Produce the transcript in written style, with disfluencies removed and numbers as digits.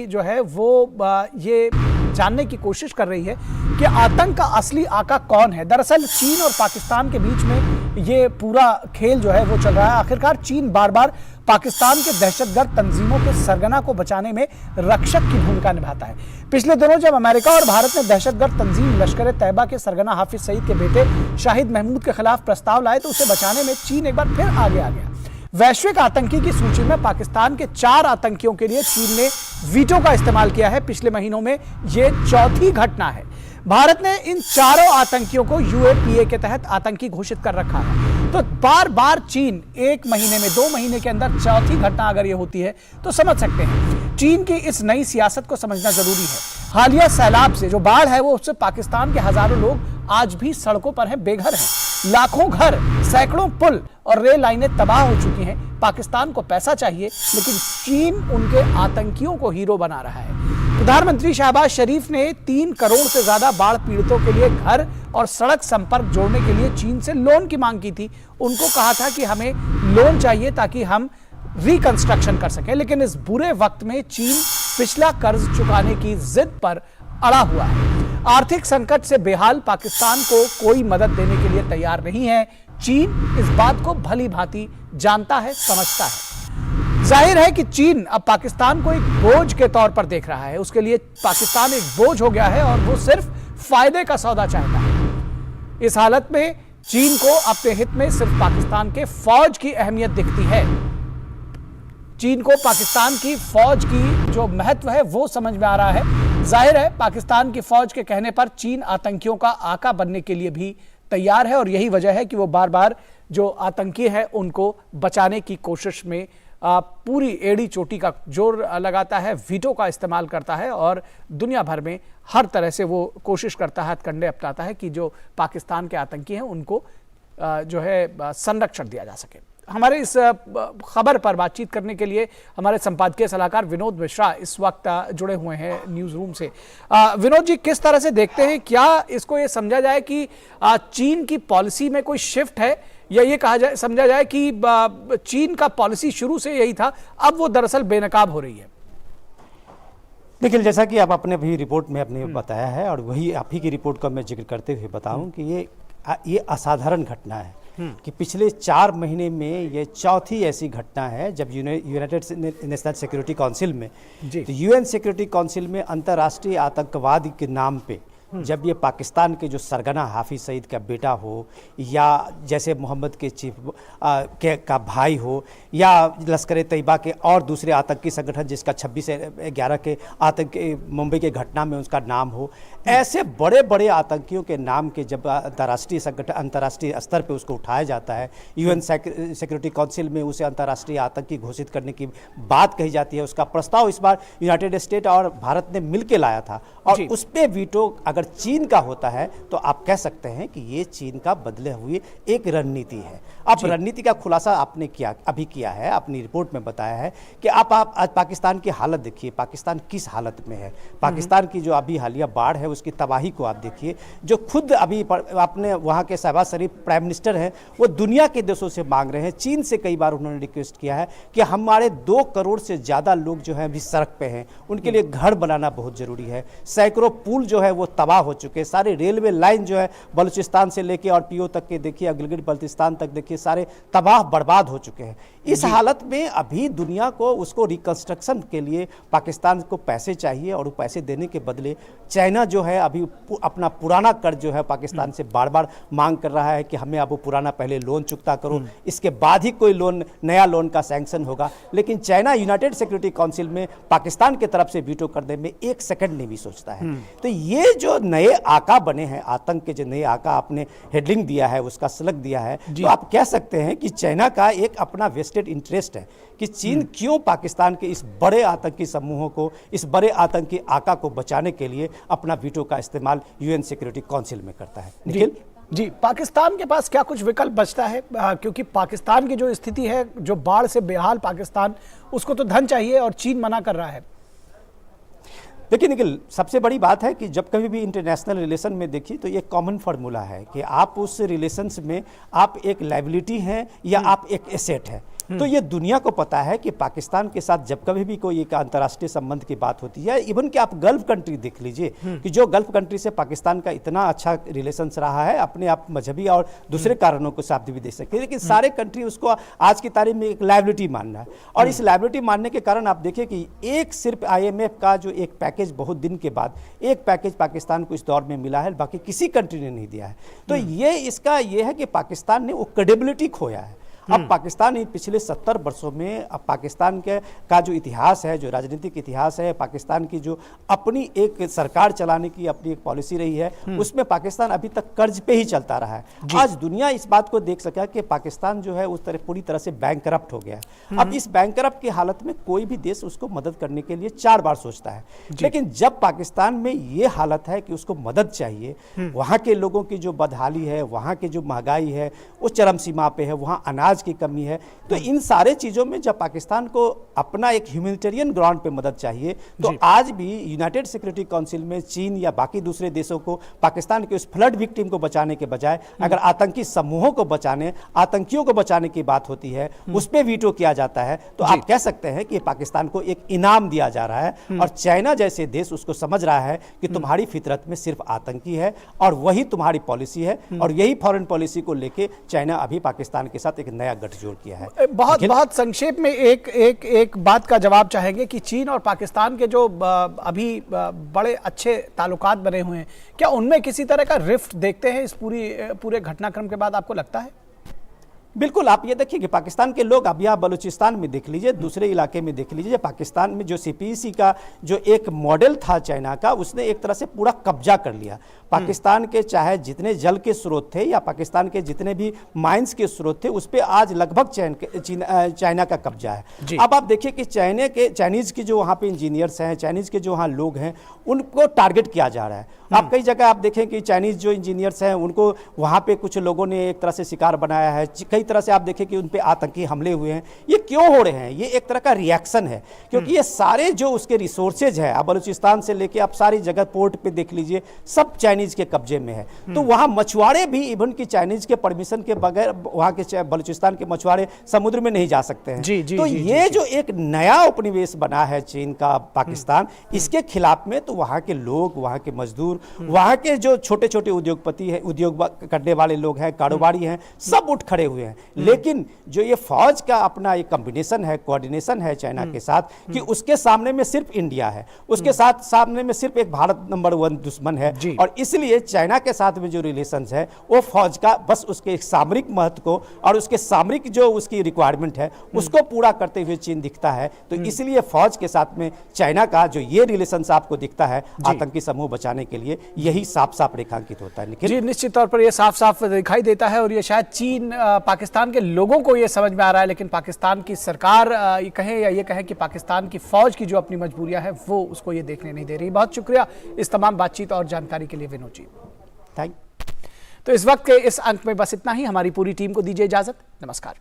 जो है वो ये जानने की कोशिश कर रही है कि आतंक का असली आका कौन है। दरअसल चीन और पाकिस्तान के बीच में ये पूरा खेल जो है वो चल रहा है। आखिरकार चीन बार बार पाकिस्तान के दहशतगर्द तंजीमों के सरगना को बचाने में रक्षक की भूमिका निभाता है। पिछले दिनों जब अमेरिका और भारत ने दहशतगर्द तंजीम लश्कर तैयबा के सरगना हाफिज सईद के बेटे शाहिद महमूद के खिलाफ प्रस्ताव लाए तो उसे बचाने में चीन एक बार फिर आगे आ गया। वैश्विक आतंकी की सूची में पाकिस्तान के 4 आतंकियों के लिए चीन ने वीटो का इस्तेमाल किया है। पिछले महीनों में यह चौथी घटना है। भारत ने इन चारों आतंकियों को यूएपीए के तहत आतंकी घोषित कर रखा है। तो बार बार चीन 1 महीने में 2 महीने के अंदर चौथी घटना अगर यह होती है तो समझ सकते हैं चीन की इस नई सियासत को समझना जरूरी है। हालिया सैलाब से जो बाढ़ है वो उससे पाकिस्तान के हजारों लोग आज भी सड़कों पर हैं, बेघर हैं। लाखों घर, सैकड़ों पुल और रेल लाइनें तबाह हो चुकी हैं। पाकिस्तान को पैसा चाहिए लेकिन चीन उनके आतंकियों को हीरो बना रहा है। प्रधानमंत्री शहबाज शरीफ ने 3 करोड़ से ज्यादा बाढ़ पीड़ितों के लिए घर और सड़क संपर्क जोड़ने के लिए चीन से लोन की मांग की थी। उनको कहा था कि हमें लोन चाहिए ताकि हम रिकंस्ट्रक्शन कर सकें, लेकिन इस बुरे वक्त में चीन पिछला कर्ज चुकाने की जिद पर अड़ा हुआ है। आर्थिक संकट से बेहाल पाकिस्तान को कोई मदद देने के लिए तैयार नहीं है। चीन इस बात को भली भांति जानता है, समझता है। जाहिर है कि चीन अब पाकिस्तान को एक बोझ के तौर पर देख रहा है। उसके लिए पाकिस्तान एक बोझ हो गया है और वो सिर्फ फायदे का सौदा चाहता है। इस हालत में चीन को अपने हित में सिर्फ पाकिस्तान के फौज की अहमियत दिखती है। चीन को पाकिस्तान की फौज की जो महत्व है वो समझ में आ रहा है। जाहिर है पाकिस्तान की फौज के कहने पर चीन आतंकियों का आका बनने के लिए भी तैयार है और यही वजह है कि वो बार बार जो आतंकी है उनको बचाने की कोशिश में पूरी एड़ी चोटी का जोर लगाता है, वीटो का इस्तेमाल करता है और दुनिया भर में हर तरह से वो कोशिश करता है, हथकंडे अपनाता है कि जो पाकिस्तान के आतंकी हैं उनको जो है संरक्षण दिया जा सके। हमारे इस खबर पर बातचीत करने के लिए हमारे संपादकीय सलाहकार विनोद मिश्रा इस वक्त जुड़े हुए हैं न्यूज़ रूम से। विनोद जी, किस तरह से देखते हैं, क्या इसको ये समझा जाए कि चीन की पॉलिसी में कोई शिफ्ट है या ये कहा जाए समझा जाए कि चीन का पॉलिसी शुरू से यही था, अब वो दरअसल बेनकाब हो रही है? देखिए, जैसा कि आप अपने भी रिपोर्ट में अपने बताया है और वही आप ही की रिपोर्ट का मैं जिक्र करते हुए बताऊं कि ये असाधारण घटना है कि पिछले 4 महीने में ये चौथी ऐसी घटना है जब यूनाइटेड नेशनल सिक्योरिटी काउंसिल में तो यूएन सिक्योरिटी काउंसिल में अंतर्राष्ट्रीय आतंकवाद के नाम पे जब ये पाकिस्तान के जो सरगना हाफिज सईद का बेटा हो या जैसे मोहम्मद के चीफ का भाई हो या लश्कर तैयबा के और दूसरे आतंकी संगठन जिसका 26 से 11 के आतंकी मुंबई के घटना में उसका नाम हो, ऐसे बड़े बड़े आतंकियों के नाम के जब अंतर्राष्ट्रीय संगठन अंतर्राष्ट्रीय स्तर पे उसको उठाया जाता है, यूएन सिक्योरिटी काउंसिल में उसे अंतर्राष्ट्रीय आतंकी घोषित करने की बात कही जाती है। उसका प्रस्ताव इस बार यूनाइटेड स्टेट और भारत ने मिलकर लाया था और उस पर वीटो अगर चीन का होता है तो आप कह सकते हैं कि ये चीन का बदले हुए एक रणनीति है। अब रणनीति का खुलासा आपने अभी किया है, अपनी रिपोर्ट में बताया है कि आप आज पाकिस्तान की हालत देखिए, पाकिस्तान किस हालत में है। पाकिस्तान की जो अभी हालिया बाढ़ है उसकी तबाही को आप देखिए, जो खुद अभी अपने वहाँ के शहबाज शरीफ प्राइम मिनिस्टर हैं वो दुनिया के देशों से मांग रहे हैं। चीन से कई बार उन्होंने रिक्वेस्ट किया है कि हमारे 2 करोड़ से ज़्यादा लोग जो हैं अभी सड़क पे हैं, उनके लिए घर बनाना बहुत ज़रूरी है। सैकड़ों पुल जो है वो तबाह हो चुके, सारे रेलवे लाइन जो है बलूचिस्तान से लेके और पीओ तक के देखिए, गिलगित बल्तिस्तान तक देखिए, सारे तबाह बर्बाद हो चुके हैं। इस हालत में अभी दुनिया को उसको रिकंस्ट्रक्शन के लिए पाकिस्तान को पैसे चाहिए और वो पैसे देने के बदले चाइना जो है अभी अपना पुराना कर्ज जो है पाकिस्तान से बार बार मांग कर रहा है कि हमें अब वो पुराना पहले लोन चुकता करो, इसके बाद ही कोई लोन नया लोन का सैंक्शन होगा। लेकिन चाइना यूनाइटेड सिक्योरिटी काउंसिल में पाकिस्तान की तरफ से वीटो करने में 1 सेकंड नहीं भी सोचता है। तो ये जो नए आका बने हैं, आतंक के जो नए आका आपने हेडलिंग दिया है, उसका सलग दिया है, तो आप कह सकते हैं कि चाइना का एक अपना वेस्टेड इंटरेस्ट है कि चीन क्यों पाकिस्तान के इस बड़े आतंकी समूहों को, इस बड़े आतंकी आका को बचाने के लिए अपना वीटो का इस्तेमाल यूएन सिक्योरिटी काउंसिल में करता है। निखिल जी, पाकिस्तान के पास क्या कुछ विकल्प बचता है? क्योंकि पाकिस्तान की जो स्थिति है, जो बाढ़ से बेहाल पाकिस्तान, उसको तो धन चाहिए और चीन मना कर रहा है। देखिए निखिल, सबसे बड़ी बात है कि जब कभी भी इंटरनेशनल रिलेशन में देखिए तो ये कॉमन फार्मूला है कि आप उस रिलेशंस में आप एक लायबिलिटी हैं या आप एक एसेट है। तो ये दुनिया को पता है कि पाकिस्तान के साथ जब कभी भी कोई एक अंतर्राष्ट्रीय संबंध की बात होती है, इवन कि आप गल्फ कंट्री देख लीजिए कि जो गल्फ कंट्री से पाकिस्तान का इतना अच्छा रिलेशंस रहा है, अपने आप मजहबी और दूसरे कारणों को साथ भी दे सकते हैं, लेकिन सारे कंट्री उसको आज की तारीख में एक लायबिलिटी मानना है। और इस लायबिलिटी मानने के कारण आप देखिए कि एक सिर्फ IMF का जो एक पैकेज बहुत दिन के बाद एक पैकेज पाकिस्तान को इस दौर में मिला है, बाकी किसी कंट्री ने नहीं दिया है। तो ये इसका ये है कि पाकिस्तान ने वो क्रेडिबिलिटी खोया है। अब पाकिस्तान इन पिछले 70 वर्षों में अब पाकिस्तान का जो इतिहास है, जो राजनीतिक इतिहास है, पाकिस्तान की जो अपनी एक सरकार चलाने की अपनी एक पॉलिसी रही है, उसमें पाकिस्तान अभी तक कर्ज पे ही चलता रहा है। आज दुनिया इस बात को देख सका कि पाकिस्तान जो है उस तरह पूरी तरह से बैंकरप्ट हो गया है। अब इस बैंकरप्ट की हालत में कोई भी देश उसको मदद करने के लिए 4 बार सोचता है, लेकिन जब पाकिस्तान में ये हालत है कि उसको मदद चाहिए, वहाँ के लोगों की जो बदहाली है, वहाँ की जो महंगाई है वो चरम सीमा पे है, वहाँ अनाज की कमी है, तो इन सारे चीजों में जब पाकिस्तान को अपना एक ह्यूमैनिटेरियन ग्राउंड पे मदद चाहिए, तो आज भी यूनाइटेड सिक्योरिटी काउंसिल में चीन या बाकी दूसरे देशों को पाकिस्तान के उस फ्लड विक्टिम को बचाने के बजाय अगर आतंकी समूहों को बचाने, आतंकियों को बचाने की बात होती है, उस पर वीटो किया जाता है, तो आप कह सकते हैं कि पाकिस्तान को एक इनाम दिया जा रहा है। और चाइना जैसे देश उसको समझ रहा है कि तुम्हारी फितरत में सिर्फ आतंकी है और वही तुम्हारी पॉलिसी है, और यही फॉरेन पॉलिसी को लेके चाइना अभी पाकिस्तान के साथ एक नया गठजोड़ किया है। बहुत संक्षेप में एक बात का जवाब चाहेंगे कि चीन और पाकिस्तान के जो अभी बड़े अच्छे ताल्लुकात बने हुए हैं, क्या उनमें किसी तरह का रिफ्ट देखते हैं इस पूरे घटनाक्रम के बाद, आपको लगता है? बिल्कुल, आप ये देखिए कि पाकिस्तान के लोग, अब यहाँ बलूचिस्तान में देख लीजिए, दूसरे इलाके में देख लीजिए, पाकिस्तान में जो CPEC का जो एक मॉडल था चाइना का, उसने एक तरह से पूरा कब्जा कर लिया। पाकिस्तान के चाहे जितने जल के स्रोत थे या पाकिस्तान के जितने भी माइंस के स्रोत थे, उस पर आज लगभग चाइना का कब्जा है। अब आप देखिए कि चाइनीज के जो वहाँ पे इंजीनियर्स हैं, चाइनीज के जो वहाँ लोग हैं, उनको टारगेट किया जा रहा है। आप कई जगह आप देखें कि चाइनीज जो इंजीनियर्स हैं, उनको वहाँ पे कुछ लोगों ने एक तरह से शिकार बनाया है। कई तरह से आप देखें कि उन पे आतंकी हमले हुए हैं। ये क्यों हो रहे हैं? ये एक तरह का रिएक्शन है, क्योंकि ये सारे जो उसके रिसोर्सेज है, आप बलूचिस्तान से लेके आप सारी जगह पोर्ट पे देख लीजिए, सब चाइनीज के कब्जे में है। तो वहाँ मछुआरे भी इवन की चाइनीज के परमिशन के बगैर वहाँ के बलूचिस्तान के मछुआरे समुद्र में नहीं जा सकते हैं। तो ये जो एक नया उपनिवेश बना है चीन का पाकिस्तान, इसके खिलाफ में तो वहाँ के लोग, वहाँ के मजदूर, वहाँ के जो छोटे छोटे उद्योगपति हैं, उद्योग करने वाले लोग हैं, कारोबारी हैं, सब उठ खड़े हुए हैं। लेकिन जो ये फौज का अपना एक कॉम्बिनेशन है, कोऑर्डिनेशन है चाइना के साथ, कि उसके सामने में सिर्फ इंडिया है, उसके साथ सामने में सिर्फ एक भारत नंबर 1 दुश्मन है। और इसलिए चाइना के साथ में जो रिलेशंस है, वो फौज का बस उसके सामरिक महत्व को और उसके सामरिक जो उसकी रिक्वायरमेंट है, उसको पूरा करते हुए चीन दिखता है। तो इसलिए फौज के साथ में चाइना का जो ये रिलेशंस आपको दिखता है आतंकी समूह बचाने के लिए, यही साफ साफ रेखांकित होता है। जी, निश्चित तौर पर ये साफ साफ दिखाई देता है, और ये शायद चीन पाकिस्तान के लोगों को ये समझ में आ रहा है, लेकिन पाकिस्तान की सरकार ये कहे या ये कहे कि पाकिस्तान की फौज की जो अपनी मजबूरियां हैं, वो उसको ये देखने नहीं दे रही। बहुत शुक्रिया इस तमाम बातचीत और जानकारी के लिए विनोद जी। थैंक। तो इस वक्त के इस अंक में बस इतना ही। हमारी पूरी टीम को दीजिए इजाजत। नमस्कार।